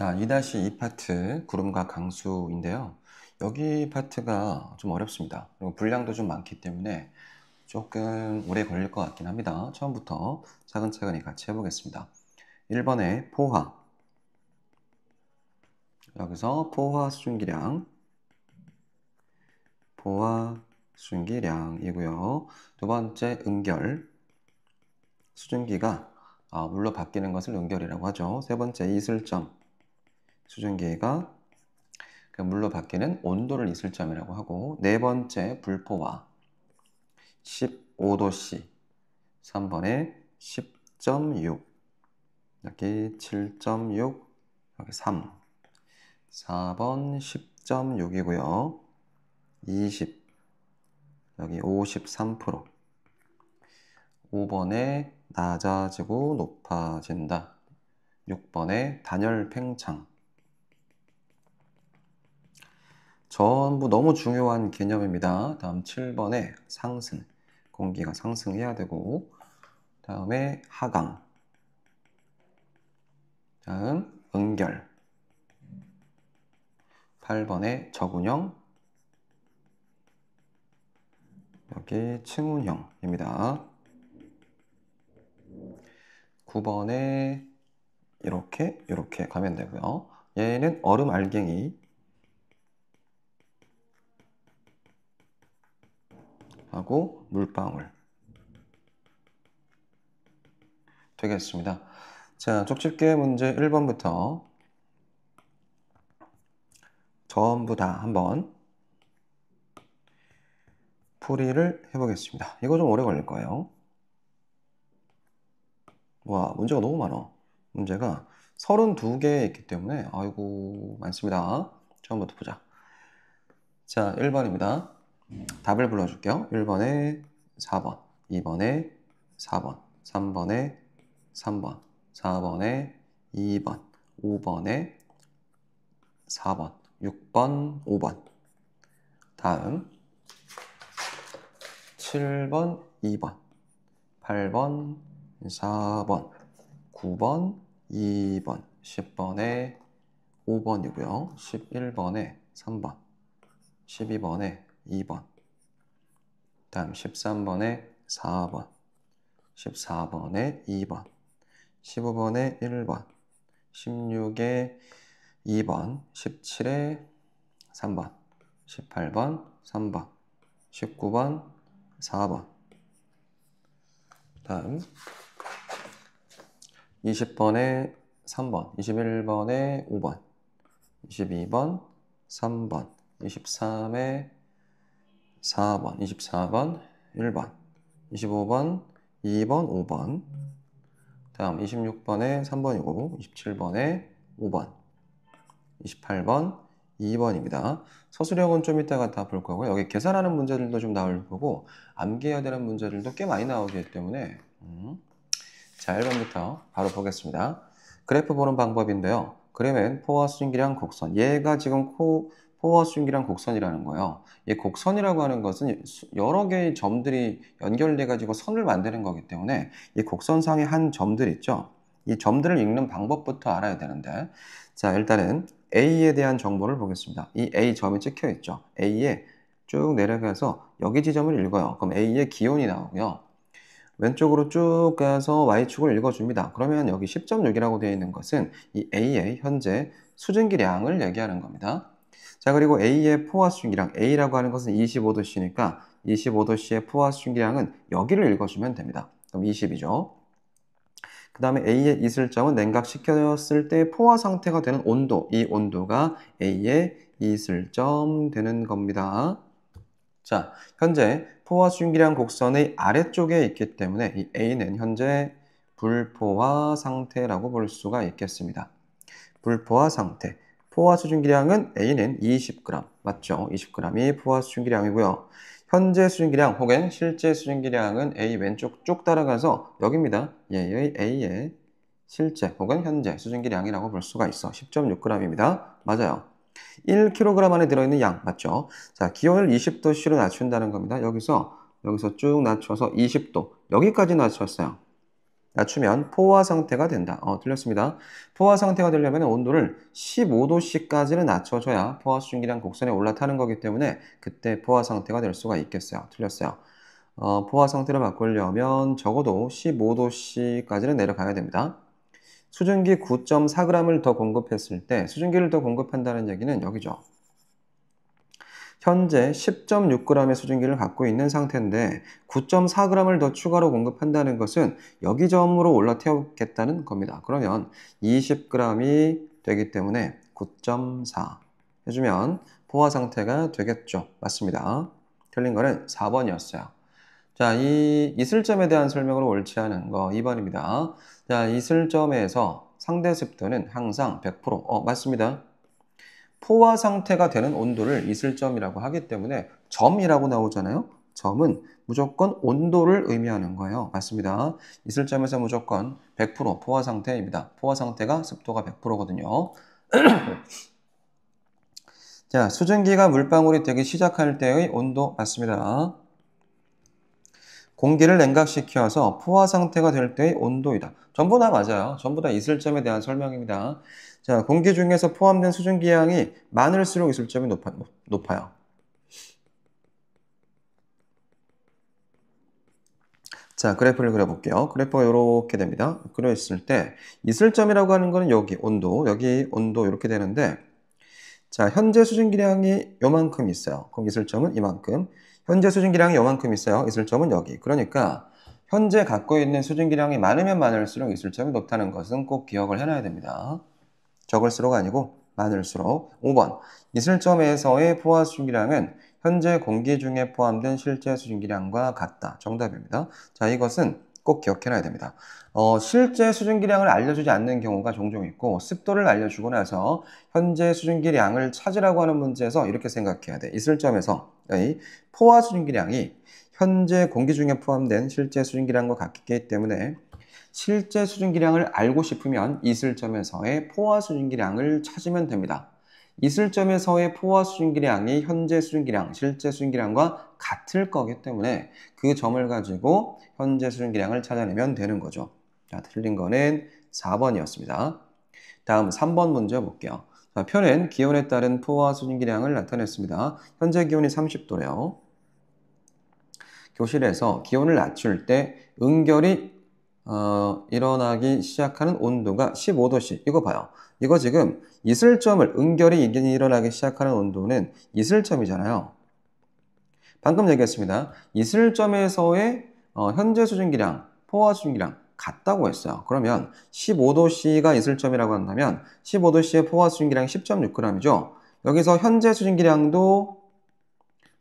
자, 2-2 파트 구름과 강수인데요. 여기 파트가 좀 어렵습니다. 그리고 분량도 좀 많기 때문에 조금 오래 걸릴 것 같긴 합니다. 처음부터 차근차근히 같이 해보겠습니다. 1번에 포화. 여기서 포화 수증기량. 포화 수증기량이고요. 두 번째 응결. 수증기가 물로 바뀌는 것을 응결이라고 하죠. 세 번째 이슬점. 수증기가 물로 바뀌는 온도를 이슬점이라고 하고, 네 번째 불포화 15도씨, 3번에 10.6, 여기 7.6, 여기 3, 4번 10.6이고요. 20, 여기 53%, 5번에 낮아지고 높아진다. 6번에 단열 팽창. 전부 너무 중요한 개념입니다. 다음 7번에 상승. 공기가 상승해야 되고, 다음에 하강. 다음 응결. 8번에 저군형. 여기 층운형입니다. 9번에 이렇게 가면 되고요. 얘는 얼음 알갱이 하고 물방울 되겠습니다. 자, 쪽집게 문제 1번부터 전부 다 한번 풀이를 해보겠습니다. 이거 좀 오래 걸릴 거예요. 와, 문제가 너무 많아. 문제가 32개 있기 때문에 아이고 많습니다. 처음부터 보자. 자, 1번입니다. 답을 불러줄게요. 1번에 4번, 2번에 4번, 3번에 3번, 4번에 2번, 5번에 4번, 6번, 5번. 다음 7번, 2번, 8번, 4번, 9번, 2번, 10번에 5번이고요. 11번에 3번, 12번에 2번, 다음 13번에 4번, 14번에 2번, 15번에 1번, 16에 2번, 17에 3번, 18번 3번, 19번 4번. 다음 20번에 3번, 21번에 5번, 22번 3번, 23에 4번, 24번 1번, 25번 2번, 5번. 다음 26번에 3번이고 27번에 5번, 28번 2번입니다. 서술형은 좀 이따가 다 볼 거고요. 여기 계산하는 문제들도 좀 나올 거고 암기해야 되는 문제들도 꽤 많이 나오기 때문에 자, 1번부터 바로 보겠습니다. 그래프 보는 방법인데요. 그러면 포화 수증기량 곡선. 얘가 지금 포화 수증기량 곡선이라는 거예요. 이 곡선이라고 하는 것은 여러 개의 점들이 연결돼 가지고 선을 만드는 거기 때문에 이 곡선상의 한 점들 있죠. 이 점들을 읽는 방법부터 알아야 되는데, 자, 일단은 A에 대한 정보를 보겠습니다. 이 A 점이 찍혀 있죠. A에 쭉 내려가서 여기 지점을 읽어요. 그럼 A의 기온이 나오고요. 왼쪽으로 쭉 가서 Y축을 읽어줍니다. 그러면 여기 10.6이라고 되어 있는 것은 이 A의 현재 수증기량을 얘기하는 겁니다. 자, 그리고 A의 포화 수증기량, A라고 하는 것은 25도씨니까 25도씨의 포화 수증기량은 여기를 읽어주면 됩니다. 그럼 20이죠. 그 다음에 A의 이슬점은 냉각시켰을 때 포화 상태가 되는 온도, 이 온도가 A의 이슬점 되는 겁니다. 자, 현재 포화 수증기량 곡선의 아래쪽에 있기 때문에 이 A는 현재 불포화 상태라고 볼 수가 있겠습니다. 불포화 상태. 포화 수증기량은 A는 20g, 맞죠? 20g이 포화 수증기량이고요. 현재 수증기량 혹은 실제 수증기량은 A 왼쪽 쭉 따라가서 여기입니다. 얘의 A의 실제 혹은 현재 수증기량이라고 볼 수가 있어. 10.6g입니다. 맞아요. 1kg 안에 들어있는 양, 맞죠? 자, 기온을 20도씨로 낮춘다는 겁니다. 여기서 쭉 낮춰서 20도, 여기까지 낮췄어요. 낮추면 포화 상태가 된다. 틀렸습니다. 포화 상태가 되려면 온도를 15도씨까지는 낮춰줘야 포화 수증기량 곡선에 올라타는 거기 때문에 그때 포화 상태가 될 수가 있겠어요. 틀렸어요. 포화 상태를 바꾸려면 적어도 15도씨까지는 내려가야 됩니다. 수증기 9.4g을 더 공급했을 때 수증기를 더 공급한다는 얘기는 여기죠. 현재 10.6g의 수증기를 갖고 있는 상태인데 9.4g을 더 추가로 공급한다는 것은 여기 점으로 올라태우겠다는 겁니다. 그러면 20g이 되기 때문에 9.4 해주면 포화 상태가 되겠죠. 맞습니다. 틀린 거는 4번이었어요. 자, 이 이슬점에 대한 설명으로 옳지 않은 거 2번입니다. 자, 이슬점에서 상대 습도는 항상 100%. 맞습니다. 포화 상태가 되는 온도를 이슬점이라고 하기 때문에 점이라고 나오잖아요. 점은 무조건 온도를 의미하는 거예요. 맞습니다. 이슬점에서 무조건 100% 포화 상태입니다. 포화 상태가 습도가 100%거든요. 자, 수증기가 물방울이 되기 시작할 때의 온도 맞습니다. 공기를 냉각시켜서 포화 상태가 될 때의 온도이다. 전부 다 맞아요. 전부 다 이슬점에 대한 설명입니다. 자, 공기 중에서 포함된 수증기량이 많을수록 이슬점이 높아요. 자, 그래프를 그려볼게요. 그래프가 이렇게 됩니다. 그려있을 때 이슬점이라고 하는 거는 여기 온도, 여기 온도 이렇게 되는데 자, 현재 수증기량이 요만큼 있어요. 그럼 이슬점은 이만큼. 현재 수증기량이 요만큼 있어요. 이슬점은 여기. 그러니까 현재 갖고 있는 수증기량이 많으면 많을수록 이슬점이 높다는 것은 꼭 기억을 해놔야 됩니다. 적을수록 아니고 많을수록. 5번. 이슬점에서의 포화 수증기량은 현재 공기 중에 포함된 실제 수증기량과 같다. 정답입니다. 자, 이것은 꼭 기억해놔야 됩니다. 실제 수증기량을 알려주지 않는 경우가 종종 있고 습도를 알려주고 나서 현재 수증기량을 찾으라고 하는 문제에서 이렇게 생각해야 돼. 이슬점에서의 포화 수증기량이 현재 공기 중에 포함된 실제 수증기량과 같기 때문에 실제 수증기량을 알고 싶으면 이슬점에서의 포화 수증기량을 찾으면 됩니다. 이슬점에서의 포화 수증기량이 현재 수증기량, 실제 수증기량과 같을 거기 때문에 그 점을 가지고 현재 수증기량을 찾아내면 되는 거죠. 자, 틀린 거는 4번이었습니다. 다음 3번 문제 볼게요. 자, 표는 기온에 따른 포화 수증기량을 나타냈습니다. 현재 기온이 30도래요. 교실에서 기온을 낮출 때 응결이 일어나기 시작하는 온도가 15도씨. 이거 봐요. 이거 지금 이슬점을 응결이 일어나기 시작하는 온도는 이슬점이잖아요. 방금 얘기했습니다. 이슬점에서의 현재 수증기량, 포화 수증기량 같다고 했어요. 그러면 15도씨가 이슬점이라고 한다면 15도씨의 포화 수증기량이 10.6g이죠. 여기서 현재 수증기량도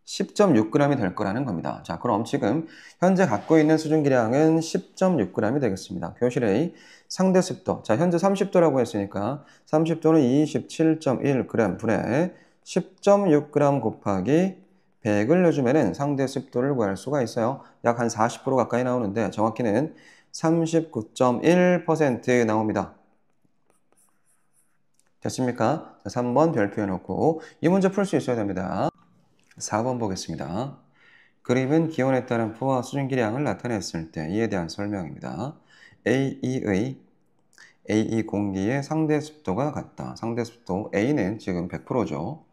10.6g이 될 거라는 겁니다. 자, 그럼 지금 현재 갖고 있는 수증기량은 10.6g이 되겠습니다. 교실의 상대 습도. 자, 현재 30도라고 했으니까 30도는 27.1g 분의 10.6g 곱하기 100을 넣어주면 상대 습도를 구할 수가 있어요. 약 한 40% 가까이 나오는데 정확히는 39.1% 나옵니다. 됐습니까? 자, 3번 별표 해놓고 이 문제 풀 수 있어야 됩니다. 4번 보겠습니다. 그림은 기온에 따른 포화 수증기량을 나타냈을 때 이에 대한 설명입니다. A2 공기의 상대 습도가 같다. 상대 습도 A는 지금 100%죠.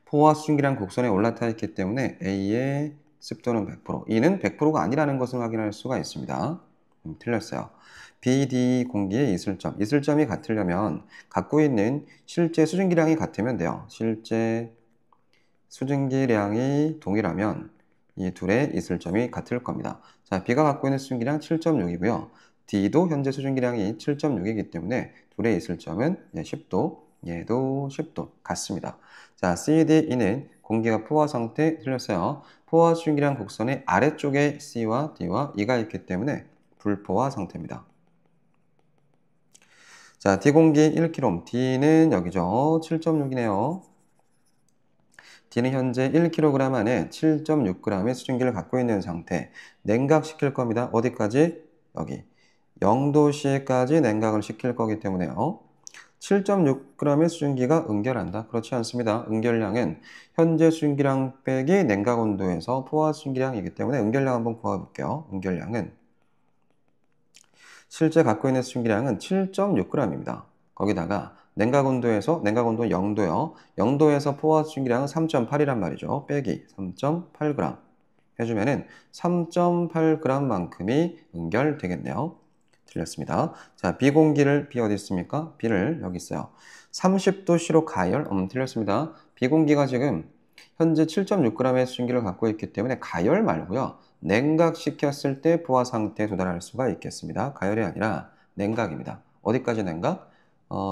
포화 수증기량 곡선에 올라타 있기 때문에 A의 습도는 100%, E는 100%가 아니라는 것을 확인할 수가 있습니다. 틀렸어요. BD 공기의 이슬점이 같으려면 갖고 있는 실제 수증기량이 같으면 돼요. 실제 수증기량이 동일하면 이 둘의 이슬점이 같을 겁니다. 자, B가 갖고 있는 수증기량 7.6이고요. D도 현재 수증기량이 7.6이기 때문에 둘의 이슬점은 10도, 얘도 10도 같습니다. 자, C, D, E는 공기가 포화 상태 틀렸어요. 포화 수증기량 곡선의 아래쪽에 C와 D와 E가 있기 때문에 불포화 상태입니다. 자, D 공기 1kg, D는 여기죠. 7.6이네요. D는 현재 1kg 안에 7.6g의 수증기를 갖고 있는 상태. 냉각시킬 겁니다. 어디까지? 여기. 0도씨까지 냉각을 시킬 거기 때문에요. 7.6g의 수증기가 응결한다. 그렇지 않습니다. 응결량은 현재 수증기량 빼기 냉각 온도에서 포화 수증기량이기 때문에 응결량 한번 구해볼게요. 응결량은 실제 갖고 있는 수증기량은 7.6g입니다. 거기다가 냉각 온도에서 냉각 온도 0도요. 0도에서 포화 수증기량은 3.8이란 말이죠. 빼기 3.8g 해주면은 3.8g만큼이 응결되겠네요. 틀렸습니다. 자, 비공기를 B 어디 있습니까? B를 여기 있어요. 30도씨로 가열? 틀렸습니다. 비공기가 지금 현재 7.6g의 수증기를 갖고 있기 때문에 가열 말고요. 냉각시켰을 때 포화 상태에 도달할 수가 있겠습니다. 가열이 아니라 냉각입니다. 어디까지 냉각?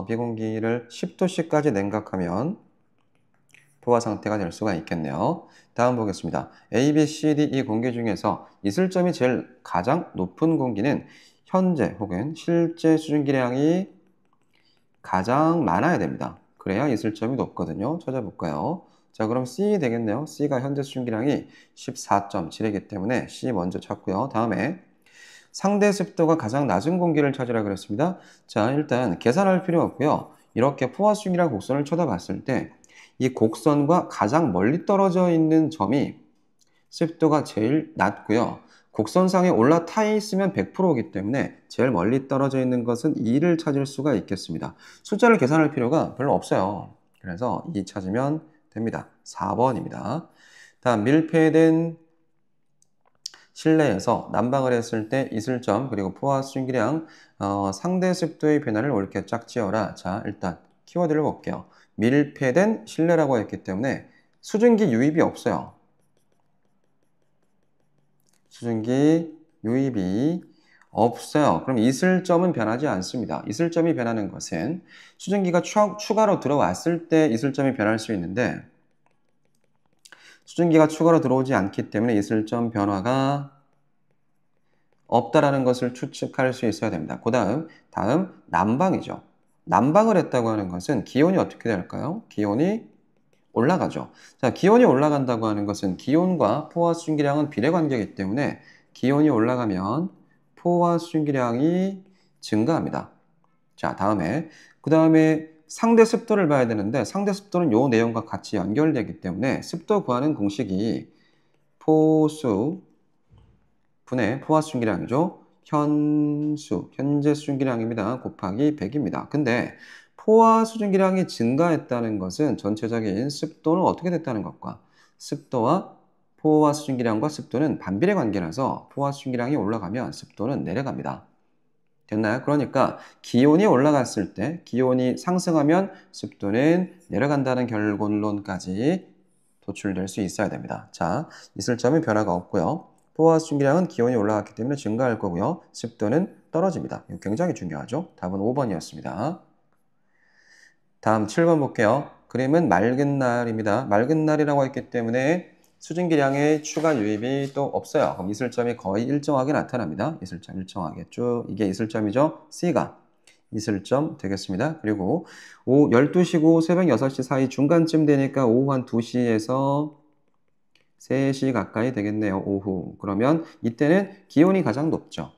비공기를 10도씨까지 냉각하면 포화 상태가 될 수가 있겠네요. 다음 보겠습니다. A, B, C, D, E 공기 중에서 이슬점이 제일 가장 높은 공기는 현재 혹은 실제 수증기량이 가장 많아야 됩니다. 그래야 이슬점이 높거든요. 찾아볼까요? 자, 그럼 C 되겠네요. C가 현재 수증기량이 14.7이기 때문에 C 먼저 찾고요. 다음에 상대 습도가 가장 낮은 공기를 찾으라 그랬습니다. 자, 일단 계산할 필요 없고요. 이렇게 포화 수증기량 곡선을 쳐다봤을 때 이 곡선과 가장 멀리 떨어져 있는 점이 습도가 제일 낮고요. 곡선상에 올라타 있으면 100%이기 때문에 제일 멀리 떨어져 있는 것은 2를 찾을 수가 있겠습니다. 숫자를 계산할 필요가 별로 없어요. 그래서 2 찾으면 됩니다. 4번입니다. 다음 밀폐된 실내에서 난방을 했을 때 이슬점 그리고 포화 수증기량 상대 습도의 변화를 옳게 짝지어라. 자, 일단 키워드를 볼게요. 밀폐된 실내라고 했기 때문에 수증기 유입이 없어요. 수증기 유입이 없어요. 그럼 이슬점은 변하지 않습니다. 이슬점이 변하는 것은 수증기가 추가로 들어왔을 때 이슬점이 변할 수 있는데 수증기가 추가로 들어오지 않기 때문에 이슬점 변화가 없다라는 것을 추측할 수 있어야 됩니다. 다음 난방이죠. 난방을 했다고 하는 것은 기온이 어떻게 될까요? 기온이 올라가죠. 자, 기온이 올라간다고 하는 것은 기온과 포화 수증기량은 비례관계이기 때문에 기온이 올라가면 포화 수증기량이 증가합니다. 자, 그 다음에 상대 습도를 봐야 되는데 상대 습도는 이 내용과 같이 연결되기 때문에 습도 구하는 공식이 포수 분의 포화 수증기량이죠. 현재 수증기량입니다. 곱하기 100입니다. 근데 포화 수증기량이 증가했다는 것은 전체적인 습도는 어떻게 됐다는 것과 습도와 포화 수증기량과 습도는 반비례 관계라서 포화 수증기량이 올라가면 습도는 내려갑니다. 됐나요? 그러니까 기온이 올라갔을 때 기온이 상승하면 습도는 내려간다는 결론까지 도출될 수 있어야 됩니다. 자, 이슬점은 변화가 없고요. 포화 수증기량은 기온이 올라갔기 때문에 증가할 거고요. 습도는 떨어집니다. 이거 굉장히 중요하죠. 답은 5번이었습니다. 다음 7번 볼게요. 그림은 맑은 날입니다. 맑은 날이라고 했기 때문에 수증기량의 추가 유입이 또 없어요. 그럼 이슬점이 거의 일정하게 나타납니다. 이슬점 일정하게 쭉 이게 이슬점이죠. C가 이슬점 되겠습니다. 그리고 12시고 새벽 6시 사이 중간쯤 되니까 오후 한 2시에서 3시 가까이 되겠네요. 오후. 그러면 이때는 기온이 가장 높죠.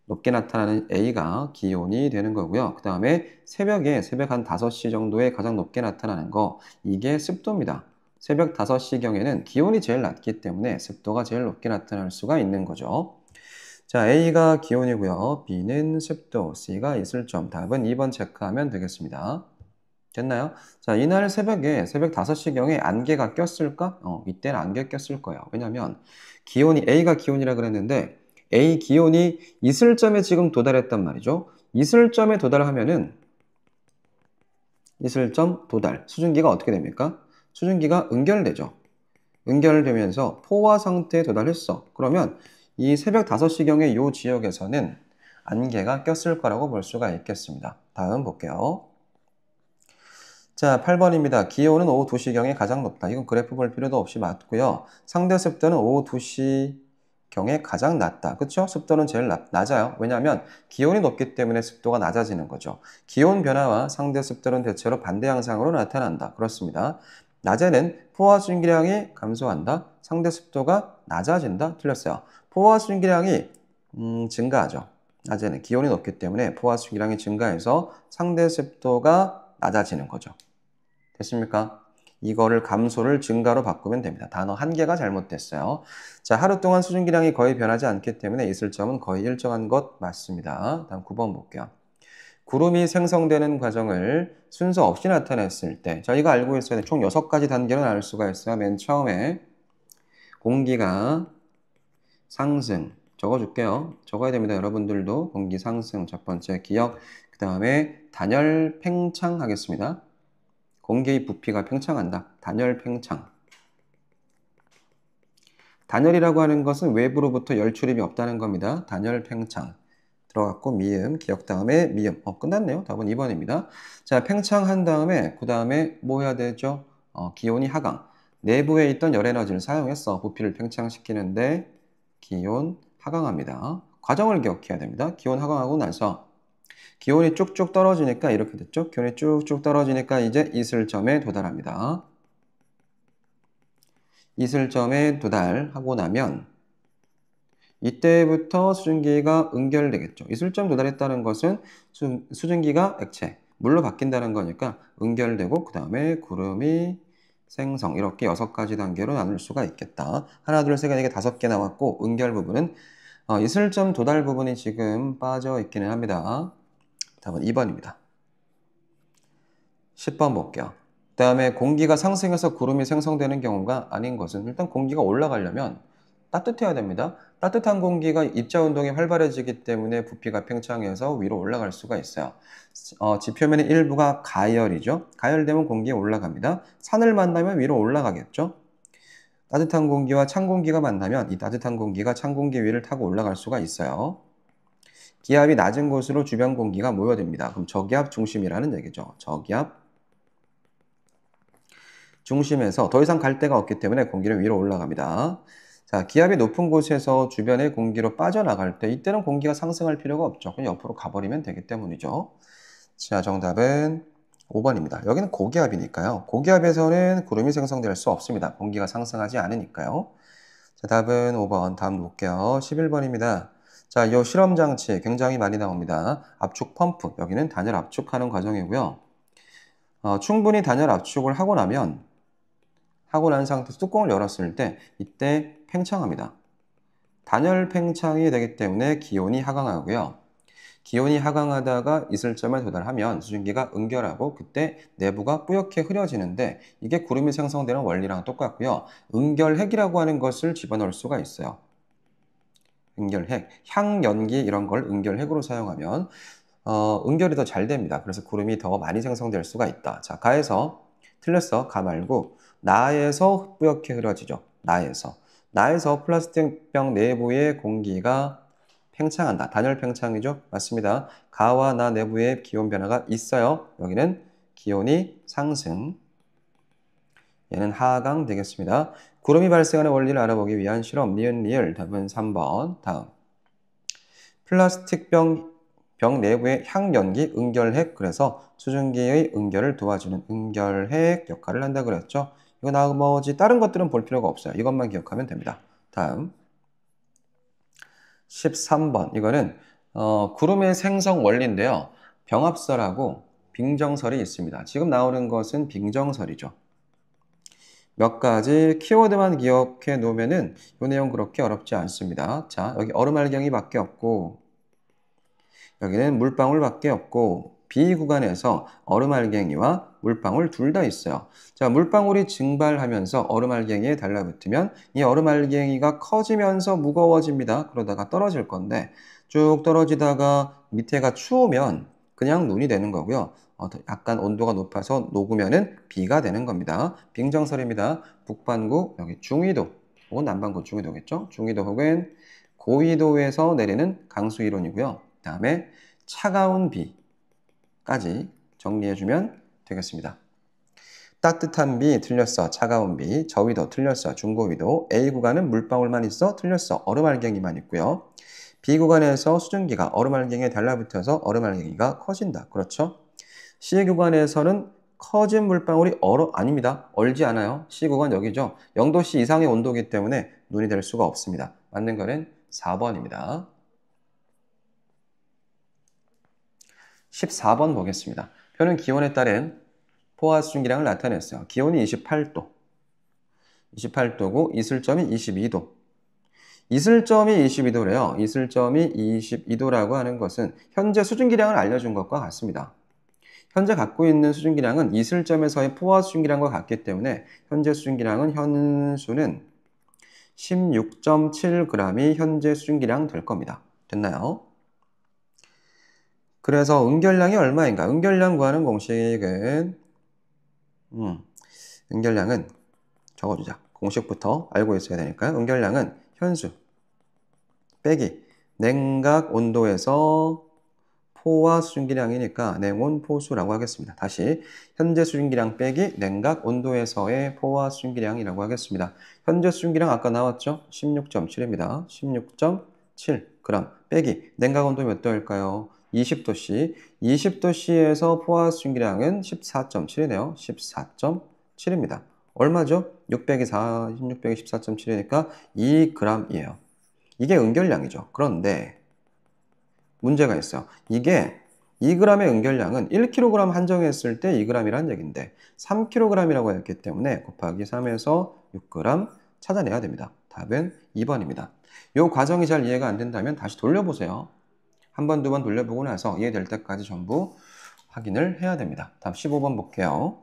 높게 나타나는 A가 기온이 되는 거고요. 그 다음에 새벽 한 5시 정도에 가장 높게 나타나는 거, 이게 습도입니다. 새벽 5시경에는 기온이 제일 낮기 때문에 습도가 제일 높게 나타날 수가 있는 거죠. 자, A가 기온이고요. B는 습도, C가 이슬점. 답은 2번 체크하면 되겠습니다. 됐나요? 자, 이날 새벽 5시경에 안개가 꼈을까? 이때는 안개 꼈을 거예요. 왜냐면 A가 기온이라 그랬는데 A 기온이 이슬점에 지금 도달했단 말이죠. 이슬점에 도달하면은 이슬점 도달, 수증기가 어떻게 됩니까? 수증기가 응결되죠. 응결되면서 포화 상태에 도달했어. 그러면 이 새벽 5시경의 이 지역에서는 안개가 꼈을 거라고 볼 수가 있겠습니다. 다음 볼게요. 자, 8번입니다. 기온은 오후 2시경에 가장 높다. 이건 그래프 볼 필요도 없이 맞고요. 상대 습도는 오후 2시경에 가장 낮다. 그렇죠? 습도는 제일 낮아요. 왜냐하면 기온이 높기 때문에 습도가 낮아지는 거죠. 기온 변화와 상대 습도는 대체로 반대 양상으로 나타난다. 그렇습니다. 낮에는 포화 수증기량이 감소한다. 상대 습도가 낮아진다. 틀렸어요. 포화 수증기량이 증가하죠. 낮에는 기온이 높기 때문에 포화 수증기량이 증가해서 상대 습도가 낮아지는 거죠. 됐습니까? 이거를 감소를 증가로 바꾸면 됩니다. 단어 한 개가 잘못됐어요. 자, 하루 동안 수증기량이 거의 변하지 않기 때문에 있을 점은 거의 일정한 것 맞습니다. 다음 9번 볼게요. 구름이 생성되는 과정을 순서 없이 나타냈을 때 저희가 알고 있어야 돼. 총 6가지 단계로 나눌 수가 있어요. 맨 처음에 공기가 상승 적어줄게요. 적어야 됩니다. 여러분들도 공기 상승 첫 번째 기억. 그 다음에 단열 팽창 하겠습니다. 공기의 부피가 팽창한다. 단열 팽창. 단열이라고 하는 것은 외부로부터 열 출입이 없다는 겁니다. 단열 팽창. 들어갔고 미음, 기억 다음에 미음. 끝났네요. 답은 2번입니다. 자, 팽창한 다음에 그 다음에 뭐 해야 되죠? 기온이 하강. 내부에 있던 열 에너지를 사용해서 부피를 팽창시키는데 기온 하강합니다. 과정을 기억해야 됩니다. 기온 하강하고 나서 기온이 쭉쭉 떨어지니까 이렇게 됐죠? 기온이 쭉쭉 떨어지니까 이제 이슬점에 도달합니다. 이슬점에 도달하고 나면 이때부터 수증기가 응결되겠죠. 이슬점 도달했다는 것은 수증기가 액체, 물로 바뀐다는 거니까 응결되고 그 다음에 구름이 생성 이렇게 6가지 단계로 나눌 수가 있겠다. 하나, 둘, 셋, 넷, 개, 5개 나왔고 응결 부분은 이슬점 도달 부분이 지금 빠져 있기는 합니다. 답은 2번입니다. 10번 볼게요. 그 다음에 공기가 상승해서 구름이 생성되는 경우가 아닌 것은 일단 공기가 올라가려면 따뜻해야 됩니다. 따뜻한 공기가 입자 운동이 활발해지기 때문에 부피가 팽창해서 위로 올라갈 수가 있어요. 지표면의 일부가 가열이죠. 가열되면 공기에 올라갑니다. 산을 만나면 위로 올라가겠죠. 따뜻한 공기와 찬 공기가 만나면 이 따뜻한 공기가 찬 공기 위를 타고 올라갈 수가 있어요. 기압이 낮은 곳으로 주변 공기가 모여듭니다. 그럼 저기압 중심이라는 얘기죠. 저기압 중심에서 더 이상 갈 데가 없기 때문에 공기는 위로 올라갑니다. 자, 기압이 높은 곳에서 주변의 공기로 빠져나갈 때 이때는 공기가 상승할 필요가 없죠. 그냥 옆으로 가버리면 되기 때문이죠. 자, 정답은 5번입니다. 여기는 고기압이니까요. 고기압에서는 구름이 생성될 수 없습니다. 공기가 상승하지 않으니까요. 자, 답은 5번. 다음 볼게요. 11번입니다. 자, 이 실험 장치 굉장히 많이 나옵니다. 압축 펌프. 여기는 단열 압축하는 과정이고요. 충분히 단열 압축을 하고 난 상태에서 뚜껑을 열었을 때 이때 팽창합니다. 단열 팽창이 되기 때문에 기온이 하강하고요. 기온이 하강하다가 이슬점에 도달하면 수증기가 응결하고 그때 내부가 뿌옇게 흐려지는데 이게 구름이 생성되는 원리랑 똑같고요. 응결핵이라고 하는 것을 집어넣을 수가 있어요. 응결핵, 향연기 이런 걸 응결핵으로 사용하면 응결이 더 잘 됩니다. 그래서 구름이 더 많이 생성될 수가 있다. 자, 가에서 틀렸어. 가 말고 나에서 뿌옇게 흐려지죠. 나에서 플라스틱병 내부의 공기가 팽창한다. 단열 팽창이죠. 맞습니다. 가와 나 내부에 기온 변화가 있어요. 여기는 기온이 상승, 얘는 하강 되겠습니다. 구름이 발생하는 원리를 알아보기 위한 실험 니은 리을 답은 3번. 다음 플라스틱병 내부의 향연기 응결핵, 그래서 수증기의 응결을 도와주는 응결핵 역할을 한다 그랬죠. 이거 나머지 다른 것들은 볼 필요가 없어요. 이것만 기억하면 됩니다. 다음 13번. 이거는 구름의 생성 원리인데요. 병합설하고 빙정설이 있습니다. 지금 나오는 것은 빙정설이죠. 몇 가지 키워드만 기억해 놓으면은 이 내용 그렇게 어렵지 않습니다. 자, 여기 얼음알갱이밖에 없고 여기는 물방울밖에 없고 B 구간에서 얼음알갱이와 물방울 둘 다 있어요. 자, 물방울이 증발하면서 얼음알갱이에 달라붙으면 이 얼음알갱이가 커지면서 무거워집니다. 그러다가 떨어질 건데 쭉 떨어지다가 밑에가 추우면 그냥 눈이 되는 거고요. 약간 온도가 높아서 녹으면은 비가 되는 겁니다. 빙정설입니다. 북반구 여기 중위도 혹은 남반구 중위도겠죠. 중위도 혹은 고위도에서 내리는 강수 이론이고요. 그 다음에 차가운 비까지 정리해주면 되겠습니다. 따뜻한 비 틀렸어. 차가운 비. 저위도 틀렸어. 중고위도. A 구간은 물방울만 있어. 틀렸어. 얼음알갱이만 있고요. B 구간에서 수증기가 얼음알갱이에 달라붙어서 얼음알갱이가 커진다. 그렇죠? C 구간에서는 커진 물방울이 아닙니다. 얼지 않아요. C 구간 여기죠. 0도씨 이상의 온도이기 때문에 눈이 될 수가 없습니다. 맞는 거는 4번입니다. 14번 보겠습니다. 표는 기온에 따른 포화 수증기량을 나타냈어요. 기온이 28도. 28도고 이슬점이 22도. 이슬점이 22도래요. 이슬점이 22도라고 하는 것은 현재 수증기량을 알려준 것과 같습니다. 현재 갖고 있는 수증기량은 이슬점에서의 포화 수증기량과 같기 때문에 현재 수증기량은 현수는 16.7g이 현재 수증기량 될 겁니다. 됐나요? 그래서 응결량이 얼마인가? 응결량 구하는 공식은 응결량은 적어주자. 공식부터 알고 있어야 되니까요. 응결량은 현수 빼기 냉각 온도에서 포화 수증기량이니까 냉온 포수라고 하겠습니다. 다시 현재 수증기량 빼기 냉각 온도에서의 포화 수증기량이라고 하겠습니다. 현재 수증기량 아까 나왔죠? 16.7입니다. 16.7g 빼기 냉각 온도 몇 도일까요? 20도씨. 20도씨에서 포화 수증기량은 14.7이네요. 14.7입니다. 얼마죠? 6 빼기 4, 16 빼기 14.7이니까 2g이에요. 이게 응결량이죠. 그런데 문제가 있어요. 이게 2g의 응결량은 1kg 한정했을 때 2g이라는 얘기인데 3kg이라고 했기 때문에 곱하기 3에서 6g 찾아내야 됩니다. 답은 2번입니다. 이 과정이 잘 이해가 안 된다면 다시 돌려보세요. 한 번, 두 번 돌려보고 나서 이해될 때까지 전부 확인을 해야 됩니다. 다음 15번 볼게요.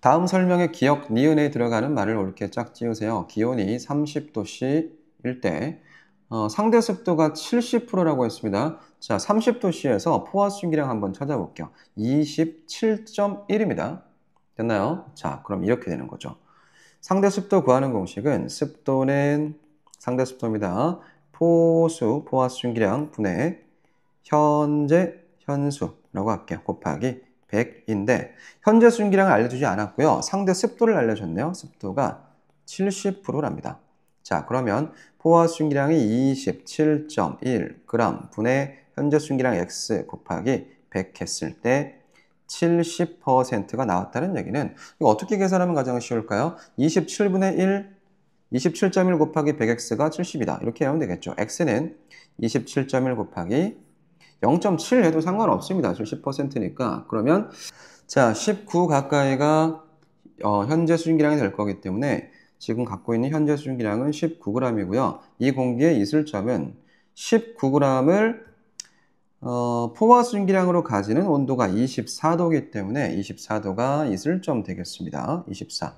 다음 설명에 기억, 니은에 들어가는 말을 옳게 짝 지으세요. 기온이 30도씨일 때 상대 습도가 70%라고 했습니다. 자, 30도씨에서 포화 수증기량 한번 찾아볼게요. 27.1입니다. 됐나요? 자, 그럼 이렇게 되는 거죠. 상대 습도 구하는 공식은 습도는 상대 습도입니다. 포수, 포화 수증기량 분의 현재 현수라고 할게요. 곱하기 100인데 현재 수증기량을 알려주지 않았고요. 상대 습도를 알려줬네요. 습도가 70%랍니다. 자, 그러면 포화 수증기량이 27.1g 분의 현재 수증기량 x 곱하기 100 했을 때 70%가 나왔다는 얘기는 이거 어떻게 계산하면 가장 쉬울까요? 27분의 1, 27.1 곱하기 100x가 70이다. 이렇게 하면 되겠죠. x는 27.1 곱하기 0.7 해도 상관없습니다. 70%니까. 그러면 자, 19 가까이가 현재 수증기량이 될 거기 때문에 지금 갖고 있는 현재 수증기량은 19g이고요. 이 공기의 이슬점은 19g을 포화 수증기량으로 가지는 온도가 24도이기 때문에 24도가 이슬점 되겠습니다. 24.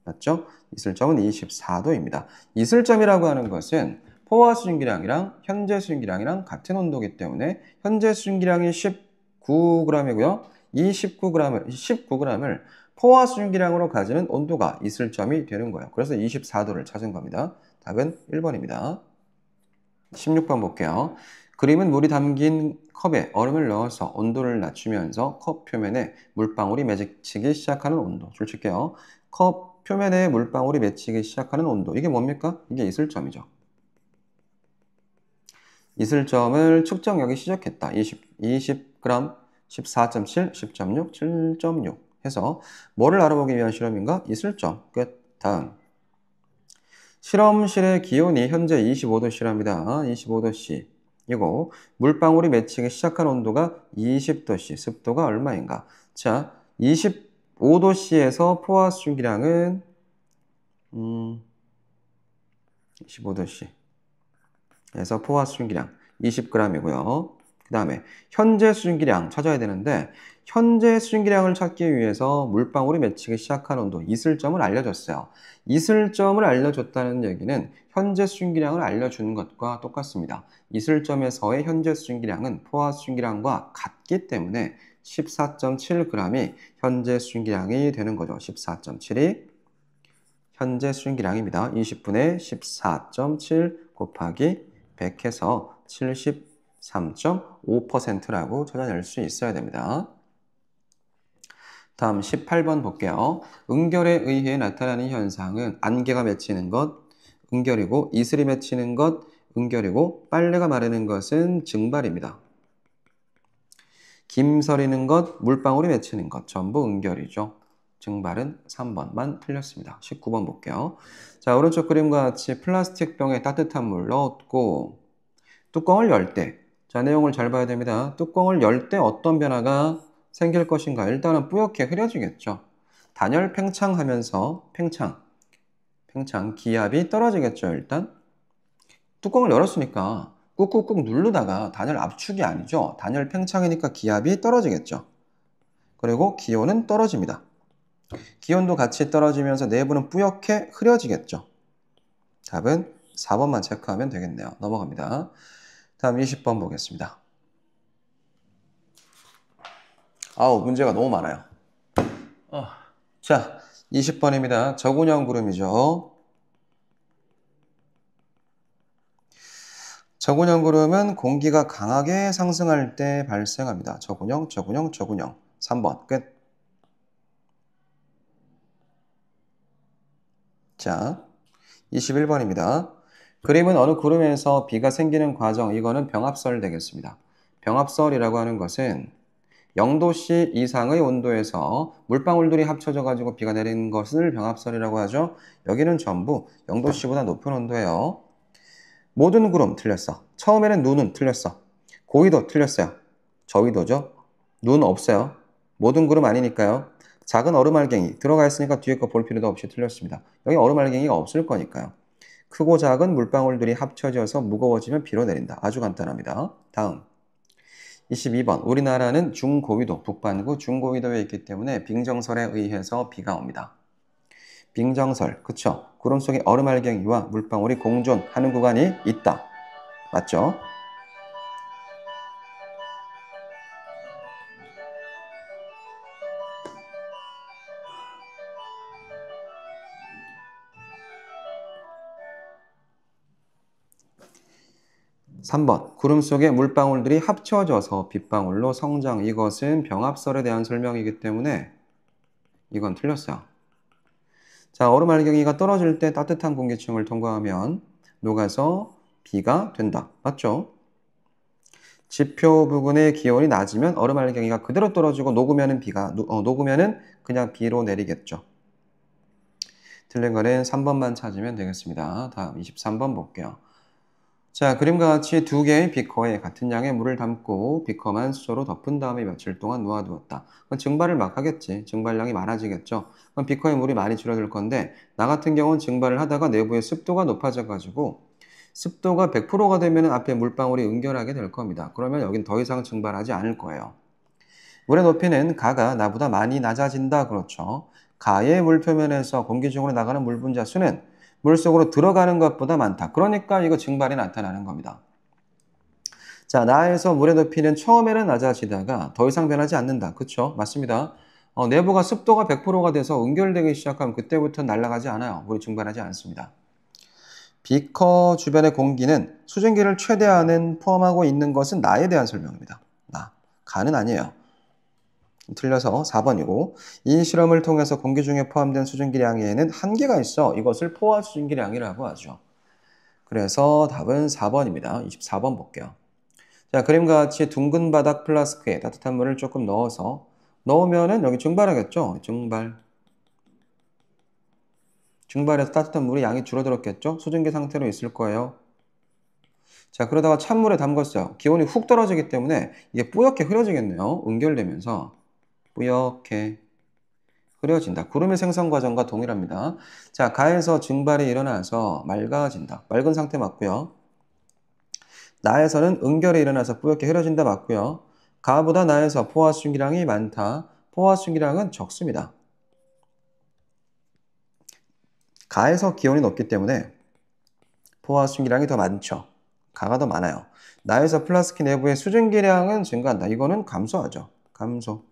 맞죠? 이슬점은 24도입니다. 이슬점이라고 하는 것은 포화 수증기량이랑 현재 수증기량이랑 같은 온도이기 때문에 현재 수증기량이 19g이고요. 이 19g을 포화 수증기량으로 가지는 온도가 이슬점이 되는 거예요. 그래서 24도를 찾은 겁니다. 답은 1번입니다. 16번 볼게요. 그림은 물이 담긴 컵에 얼음을 넣어서 온도를 낮추면서 컵 표면에 물방울이 맺히기 시작하는 온도. 줄 칠게요. 컵 표면에 물방울이 맺히기 시작하는 온도. 이게 뭡니까? 이게 이슬점이죠. 이슬점을 측정하기 시작했다. 20g, 14.7, 10.6, 7.6 해서 뭐를 알아보기 위한 실험인가? 이슬점. 끝. 다음. 실험실의 기온이 현재 25도씨랍니다. 25도씨. 이고 물방울이 맺히기 시작한 온도가 20도씨. 습도가 얼마인가? 자, 25도씨에서 포화 수증기량은 25도씨. 에서 포화 수증기량 20g이고요. 그 다음에 현재 수증기량 찾아야 되는데 현재 수증기량을 찾기 위해서 물방울이 맺히기 시작한 온도 이슬점을 알려줬어요. 이슬점을 알려줬다는 얘기는 현재 수증기량을 알려주는 것과 똑같습니다. 이슬점에서의 현재 수증기량은 포화 수증기량과 같기 때문에 14.7g이 현재 수증기량이 되는 거죠. 14.7이 현재 수증기량입니다. 20분의 14.7 곱하기 100 해서 73.5%라고 찾아낼 수 있어야 됩니다. 다음 18번 볼게요. 응결에 의해 나타나는 현상은 안개가 맺히는 것, 응결이고 이슬이 맺히는 것, 응결이고 빨래가 마르는 것은 증발입니다. 김 서리는 것, 물방울이 맺히는 것 전부 응결이죠. 증발은 3번만 틀렸습니다. 19번 볼게요. 자, 오른쪽 그림과 같이 플라스틱 병에 따뜻한 물 넣었고 뚜껑을 열 때, 자, 내용을 잘 봐야 됩니다. 뚜껑을 열 때 어떤 변화가 생길 것인가? 일단은 뿌옇게 흐려지겠죠. 단열 팽창하면서 팽창 기압이 떨어지겠죠. 일단 뚜껑을 열었으니까 꾹꾹꾹 누르다가 단열 압축이 아니죠. 단열 팽창이니까 기압이 떨어지겠죠. 그리고 기온은 떨어집니다. 기온도 같이 떨어지면서 내부는 뿌옇게 흐려지겠죠. 답은 4번만 체크하면 되겠네요. 넘어갑니다. 다음 20번 보겠습니다. 아우, 문제가 너무 많아요. 자, 20번입니다. 저군형 구름이죠. 저군형 구름은 공기가 강하게 상승할 때 발생합니다. 저군형. 3번 끝. 자, 21번입니다. 그림은 어느 구름에서 비가 생기는 과정, 이거는 병합설 되겠습니다. 병합설이라고 하는 것은 0도씨 이상의 온도에서 물방울들이 합쳐져 가지고 비가 내리는 것을 병합설이라고 하죠. 여기는 전부 0도씨보다 높은 온도예요. 모든 구름 틀렸어. 처음에는 눈은 틀렸어. 고위도 틀렸어요. 저위도죠. 눈 없어요. 모든 구름 아니니까요. 작은 얼음알갱이 들어가 있으니까 뒤에 거 볼 필요도 없이 틀렸습니다. 여기 얼음알갱이가 없을 거니까요. 크고 작은 물방울들이 합쳐져서 무거워지면 비로 내린다. 아주 간단합니다. 다음 22번. 우리나라는 중고위도, 북반구 중고위도에 있기 때문에 빙정설에 의해서 비가 옵니다. 빙정설, 그쵸? 구름 속에 얼음알갱이와 물방울이 공존하는 구간이 있다. 맞죠? (3번) 구름 속에 물방울들이 합쳐져서 빗방울로 성장. 이것은 병합설에 대한 설명이기 때문에 이건 틀렸어요. 자, 얼음알갱이가 떨어질 때 따뜻한 공기층을 통과하면 녹아서 비가 된다. 맞죠? 지표 부근의 기온이 낮으면 얼음알갱이가 그대로 떨어지고 녹으면은 녹으면은 그냥 비로 내리겠죠. 틀린 거는 3번만 찾으면 되겠습니다. 다음 23번 볼게요. 자, 그림과 같이 두 개의 비커에 같은 양의 물을 담고 비커만 수저로 덮은 다음에 며칠 동안 놓아두었다. 그럼 증발을 막 하겠지. 증발량이 많아지겠죠. 그럼 비커에 물이 많이 줄어들 건데 나 같은 경우는 증발을 하다가 내부의 습도가 높아져 가지고 습도가 100%가 되면 앞에 물방울이 응결하게 될 겁니다. 그러면 여긴 더 이상 증발하지 않을 거예요. 물의 높이는 가가 나보다 많이 낮아진다. 그렇죠. 가의 물표면에서 공기 중으로 나가는 물 분자 수는 물속으로 들어가는 것보다 많다. 그러니까 이거 증발이 나타나는 겁니다. 자, 나에서 물의 높이는 처음에는 낮아지다가 더 이상 변하지 않는다. 그쵸? 맞습니다. 내부가 습도가 100%가 돼서 응결되기 시작하면 그때부터 날아가지 않아요. 물이 증발하지 않습니다. 비커 주변의 공기는 수증기를 최대한은 포함하고 있는 것은 나에 대한 설명입니다. 가는 아니에요. 틀려서 4번이고 이 실험을 통해서 공기 중에 포함된 수증기량에는 한계가 있어. 이것을 포화 수증기량이라고 하죠. 그래서 답은 4번입니다. 24번 볼게요. 자, 그림과 같이 둥근 바닥 플라스크에 따뜻한 물을 조금 넣으면은 여기 증발하겠죠. 증발해서 따뜻한 물의 양이 줄어들었겠죠. 수증기 상태로 있을 거예요. 자, 그러다가 찬물에 담궜어요. 기온이 훅 떨어지기 때문에 이게 뿌옇게 흐려지겠네요. 응결되면서 뿌옇게 흐려진다. 구름의 생성 과정과 동일합니다. 자, 가에서 증발이 일어나서 맑아진다. 맑은 상태 맞고요. 나에서는 응결이 일어나서 뿌옇게 흐려진다. 맞고요. 가보다 나에서 포화 수증기량이 많다. 포화 수증기량은 적습니다. 가에서 기온이 높기 때문에 포화 수증기량이 더 많죠. 가가 더 많아요. 나에서 플라스틱 내부의 수증기량은 증가한다. 이거는 감소하죠. 감소.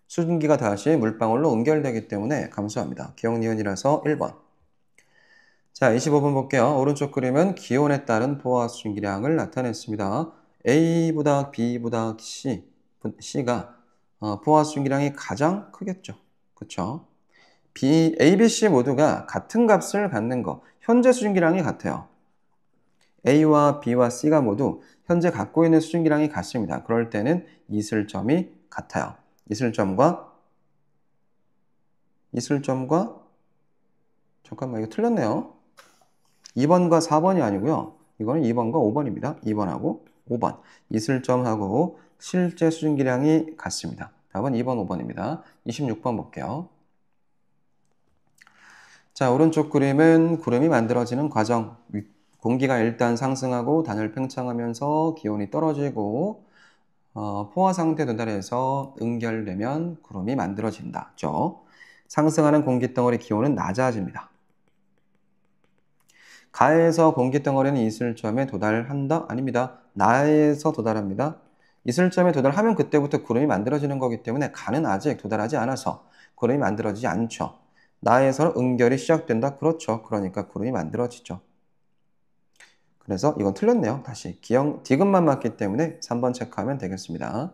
수증기가 다시 물방울로 응결되기 때문에 감소합니다. 기억니은이라서 1번. 자, 25번 볼게요. 오른쪽 그림은 기온에 따른 포화 수증기량을 나타냈습니다. A보다 B보다 C가 포화 수증기량이 가장 크겠죠. 그쵸? A, B, C 모두가 같은 값을 갖는 거. 현재 수증기량이 같아요. A와 B와 C가 모두 현재 갖고 있는 수증기량이 같습니다. 그럴 때는 이슬점이 같아요. 이슬점과 잠깐만, 이거 틀렸네요. 2번과 4번이 아니고요. 이거는 2번과 5번입니다. 2번하고 5번. 이슬점하고 실제 수증기량이 같습니다. 답은 2번, 5번입니다. 26번 볼게요. 자, 오른쪽 그림은 구름이 만들어지는 과정. 공기가 일단 상승하고 단을 팽창하면서 기온이 떨어지고 포화 상태에 도달해서 응결되면 구름이 만들어진다. 상승하는 공기덩어리 기온은 낮아집니다. 가에서 공기덩어리는 이슬점에 도달한다? 아닙니다. 나에서 도달합니다. 이슬점에 도달하면 그때부터 구름이 만들어지는 거기 때문에 가는 아직 도달하지 않아서 구름이 만들어지지 않죠. 나에서 응결이 시작된다? 그렇죠. 그러니까 구름이 만들어지죠. 그래서 이건 틀렸네요. 다시 디귿만 맞기 때문에 3번 체크하면 되겠습니다.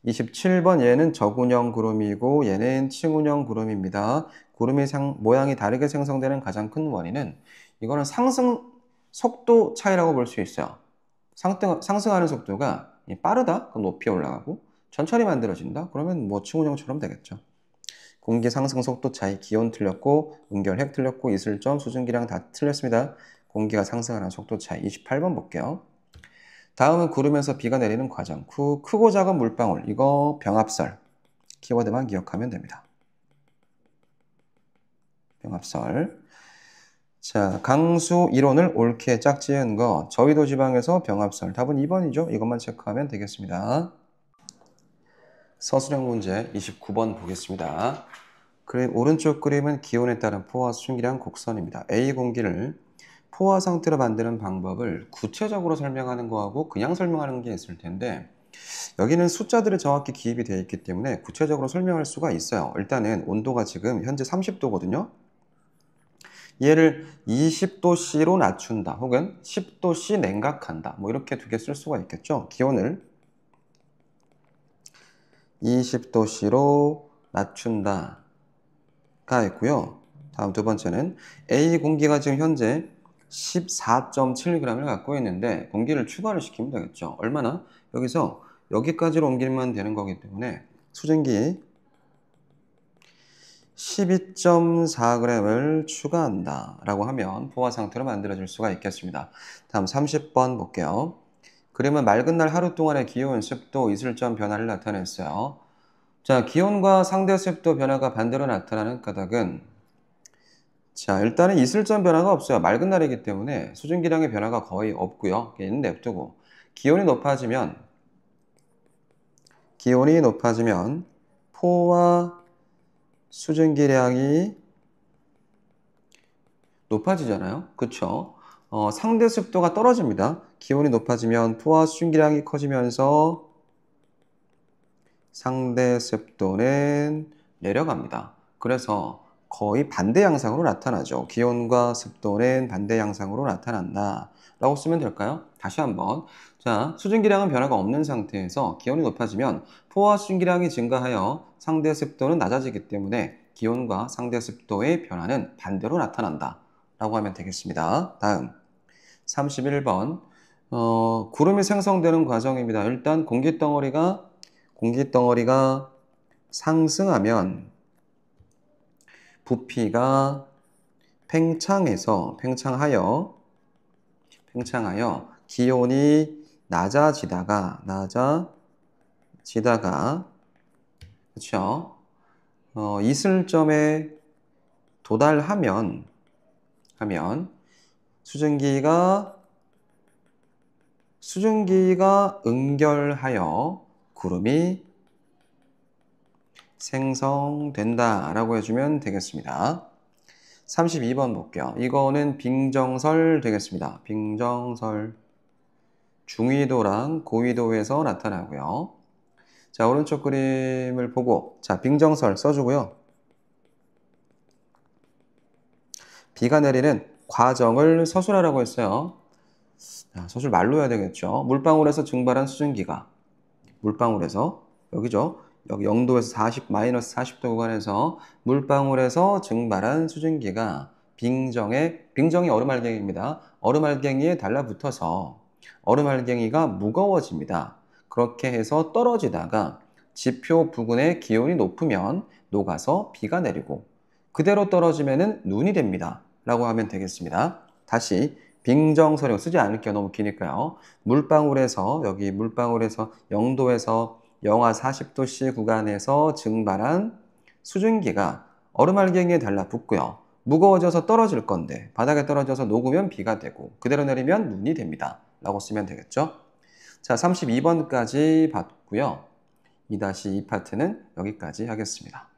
27번 얘는 저군형 구름이고 얘는 치군형 구름입니다. 구름이 모양이 다르게 생성되는 가장 큰 원인은 이거는 상승 속도 차이라고 볼 수 있어요. 상승하는 속도가 빠르다? 그럼 높이 올라가고 천천히 만들어진다? 그러면 뭐 치군형처럼 되겠죠. 공기 상승 속도 차이, 기온 틀렸고 응결핵 틀렸고 이슬점, 수증기량 다 틀렸습니다. 공기가 상승하는 속도 차이. 28번 볼게요. 다음은 구름에서 비가 내리는 과정. 크고 작은 물방울. 이거 병합설. 키워드만 기억하면 됩니다. 병합설. 자, 강수 이론을 옳게 짝지은 거. 저위도 지방에서 병합설. 답은 2번이죠. 이것만 체크하면 되겠습니다. 서술형 문제 29번 보겠습니다. 오른쪽 그림은 기온에 따른 포화 수증기량 곡선입니다. A 공기를 포화 상태로 만드는 방법을 구체적으로 설명하는 거하고 그냥 설명하는 게 있을 텐데 여기는 숫자들이 정확히 기입이 되어 있기 때문에 구체적으로 설명할 수가 있어요. 일단은 온도가 지금 현재 30도거든요. 얘를 20도씨로 낮춘다 혹은 10도씨 냉각한다 뭐 이렇게 두 개 쓸 수가 있겠죠. 기온을 20도씨로 낮춘다 가 있고요. 다음 두 번째는 A 공기가 지금 현재 14.7g을 갖고 있는데 공기를 추가를 시키면 되겠죠. 얼마나? 여기서 여기까지로 옮기면 되는 거기 때문에 수증기 12.4g을 추가한다 라고 하면 포화 상태로 만들어질 수가 있겠습니다. 다음 30번 볼게요. 그림은 맑은 날 하루 동안의 기온, 습도, 이슬점 변화를 나타냈어요. 자, 기온과 상대 습도 변화가 반대로 나타나는 까닭은 자, 일단은 이슬점 변화가 없어요. 맑은 날이기 때문에 수증기량의 변화가 거의 없고요. 얘는 냅두고 기온이 높아지면 포와 수증기량이 높아지잖아요. 그쵸? 상대 습도가 떨어집니다. 기온이 높아지면 포와 수증기량이 커지면서 상대 습도는 내려갑니다. 그래서 거의 반대 양상으로 나타나죠. 기온과 습도는 반대 양상으로 나타난다 라고 쓰면 될까요? 다시 한번. 자, 수증기량은 변화가 없는 상태에서 기온이 높아지면 포와 수증기량이 증가하여 상대 습도는 낮아지기 때문에 기온과 상대 습도의 변화는 반대로 나타난다 라고 하면 되겠습니다. 다음 31번 구름이 생성되는 과정입니다. 일단 공기덩어리가 상승하면 부피가 팽창하여 기온이 낮아지다가 그렇죠? 이슬점에 도달하면 수증기가 응결하여 구름이 생성된다 라고 해주면 되겠습니다. 32번 볼게요. 이거는 빙정설 되겠습니다. 빙정설 중위도랑 고위도에서 나타나고요. 자, 오른쪽 그림을 보고 자, 빙정설 써주고요. 비가 내리는 과정을 서술하라고 했어요. 자, 서술 말로 해야 되겠죠. 물방울에서 증발한 수증기가 여기죠. 여기 0도에서 마이너스 40도 구간에서 물방울에서 증발한 수증기가 빙정이 얼음알갱이입니다. 얼음알갱이에 달라붙어서 얼음알갱이가 무거워집니다. 그렇게 해서 떨어지다가 지표 부근의 기온이 높으면 녹아서 비가 내리고 그대로 떨어지면 눈이 됩니다. 라고 하면 되겠습니다. 다시 빙정서령 쓰지 않을게요. 너무 기니까요. 물방울에서 여기 물방울에서 0도에서 영하 40도씨 구간에서 증발한 수증기가 얼음알갱이에 달라붙고요. 무거워져서 떨어질 건데 바닥에 떨어져서 녹으면 비가 되고 그대로 내리면 눈이 됩니다. 라고 쓰면 되겠죠. 자, 32번까지 봤고요. 2-2 파트는 여기까지 하겠습니다.